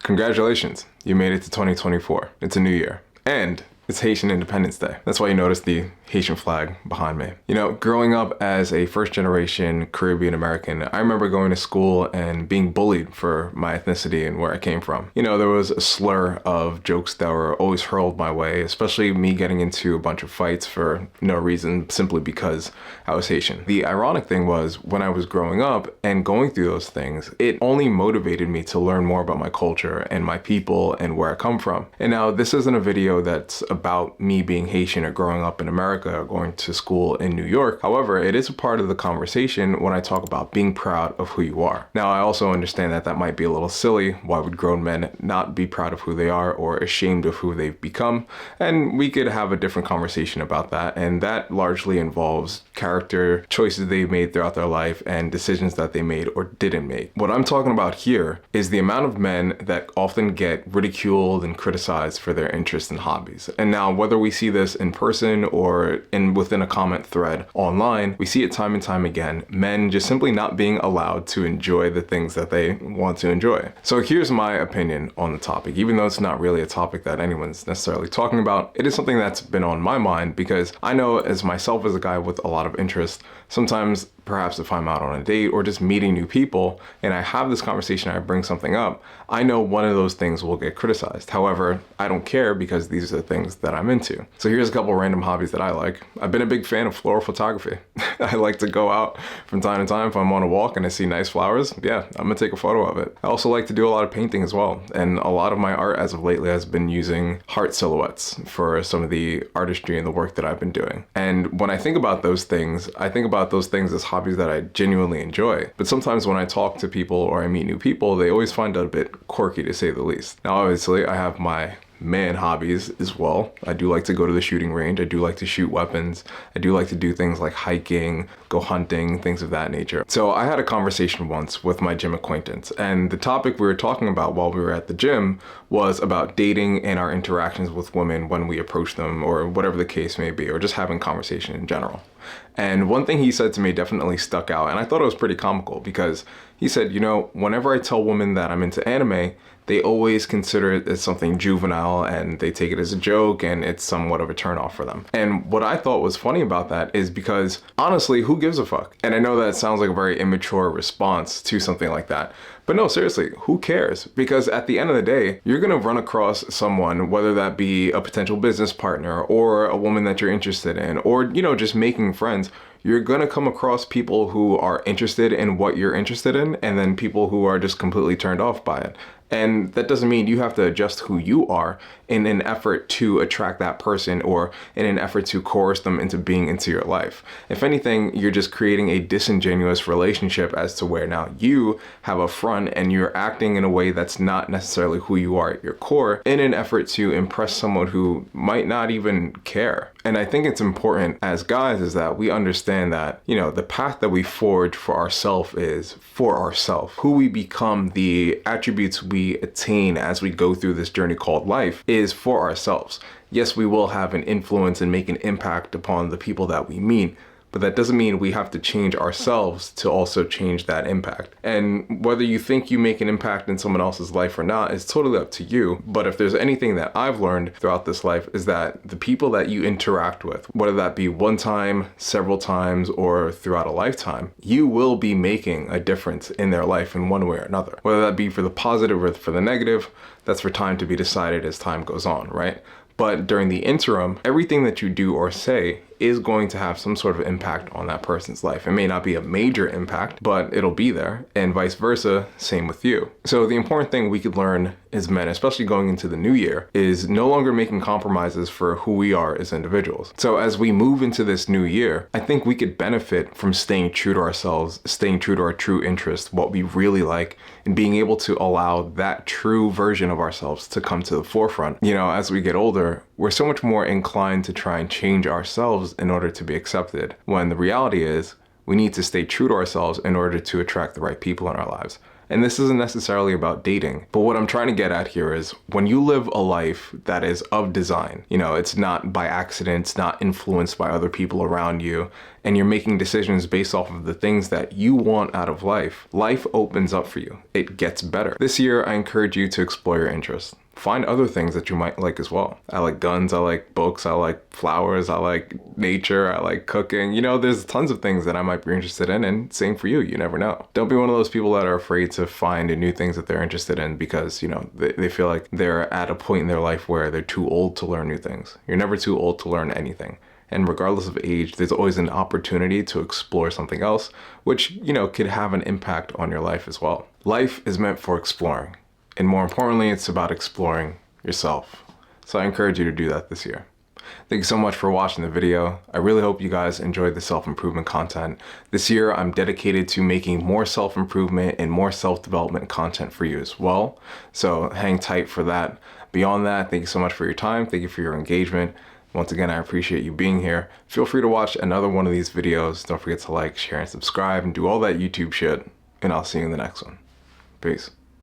Congratulations, you made it to 2024. It's a new year. And it's Haitian Independence Day. That's why you notice the Haitian flag behind me. You know, growing up as a first generation Caribbean American, I remember going to school and being bullied for my ethnicity and where I came from. You know, there was a slur of jokes that were always hurled my way, especially me getting into a bunch of fights for no reason, simply because I was Haitian. The ironic thing was, when I was growing up and going through those things, it only motivated me to learn more about my culture and my people and where I come from. And now this isn't a video that's about me being Haitian or growing up in America or going to school in New York. However, it is a part of the conversation when I talk about being proud of who you are. Now, I also understand that that might be a little silly. Why would grown men not be proud of who they are or ashamed of who they've become? And we could have a different conversation about that. And that largely involves character, choices they've made throughout their life, and decisions that they made or didn't make. What I'm talking about here is the amount of men that often get ridiculed and criticized for their interests and hobbies. And now, whether we see this in person or within a comment thread online, we see it time and time again, men just simply not being allowed to enjoy the things that they want to enjoy. So here's my opinion on the topic. Even though it's not really a topic that anyone's necessarily talking about, it is something that's been on my mind, because I know, as myself as a guy with a lot of interest, sometimes perhaps if I'm out on a date or just meeting new people and I have this conversation, I bring something up, I know one of those things will get criticized. However, I don't care, because these are the things that I'm into. So here's a couple random hobbies that I like. I've been a big fan of floral photography. I like to go out from time to time. If I'm on a walk and I see nice flowers, yeah, I'm gonna take a photo of it. I also like to do a lot of painting as well. And a lot of my art as of lately has been using heart silhouettes for some of the artistry and the work that I've been doing. And when I think about those things, I think about those things as hobbies that I genuinely enjoy. But sometimes when I talk to people or I meet new people, they always find it a bit quirky, to say the least. Now, obviously, I have my man hobbies as well. I do like to go to the shooting range. I do like to shoot weapons. I do like to do things like hiking, go hunting, things of that nature. So I had a conversation once with my gym acquaintance, and the topic we were talking about while we were at the gym was about dating and our interactions with women when we approach them, or whatever the case may be, or just having conversation in general. And one thing he said to me definitely stuck out, and I thought it was pretty comical, because he said, you know, whenever I tell women that I'm into anime, they always consider it as something juvenile and they take it as a joke, and it's somewhat of a turnoff for them. And what I thought was funny about that is because, honestly, who gives a fuck? And I know that sounds like a very immature response to something like that, but no, seriously, who cares? Because at the end of the day, you're gonna run across someone, whether that be a potential business partner or a woman that you're interested in, or, you know, just making friends. You're gonna come across people who are interested in what you're interested in, and then people who are just completely turned off by it. And that doesn't mean you have to adjust who you are in an effort to attract that person, or in an effort to coerce them into being into your life. If anything, you're just creating a disingenuous relationship as to where now you have a front and you're acting in a way that's not necessarily who you are at your core, in an effort to impress someone who might not even care. And I think it's important as guys is that we understand that, you know, the path that we forge for ourselves is for ourselves. Who we become, the attributes we attain as we go through this journey called life, is for ourselves. Yes, we will have an influence and make an impact upon the people that we meet, but that doesn't mean we have to change ourselves to also change that impact. And whether you think you make an impact in someone else's life or not is totally up to you. But if there's anything that I've learned throughout this life, is that the people that you interact with, whether that be one time, several times, or throughout a lifetime, you will be making a difference in their life in one way or another. Whether that be for the positive or for the negative, that's for time to be decided as time goes on, right? But during the interim, everything that you do or say is going to have some sort of impact on that person's life. It may not be a major impact, but it'll be there, and vice versa, same with you. So the important thing we could learn as men, especially going into the new year, is no longer making compromises for who we are as individuals. So as we move into this new year, I think we could benefit from staying true to ourselves, staying true to our true interests, what we really like, and being able to allow that true version of ourselves to come to the forefront. You know, as we get older, we're so much more inclined to try and change ourselves in order to be accepted, when the reality is we need to stay true to ourselves in order to attract the right people in our lives. And this isn't necessarily about dating, but what I'm trying to get at here is when you live a life that is of design, you know, it's not by accident, it's not influenced by other people around you, and you're making decisions based off of the things that you want out of life, life opens up for you. It gets better. This year, I encourage you to explore your interests. Find other things that you might like as well. I like guns, I like books, I like flowers, I like nature, I like cooking. You know, there's tons of things that I might be interested in, and same for you, you never know. Don't be one of those people that are afraid to find new things that they're interested in because, you know, they feel like they're at a point in their life where they're too old to learn new things. You're never too old to learn anything. And regardless of age, there's always an opportunity to explore something else, which, you know, could have an impact on your life as well. Life is meant for exploring. And more importantly, it's about exploring yourself. So I encourage you to do that this year. Thank you so much for watching the video. I really hope you guys enjoyed the self-improvement content. This year, I'm dedicated to making more self-improvement and more self-development content for you as well. So hang tight for that. Beyond that, thank you so much for your time. Thank you for your engagement. Once again, I appreciate you being here. Feel free to watch another one of these videos. Don't forget to like, share, and subscribe, and do all that YouTube shit. And I'll see you in the next one. Peace.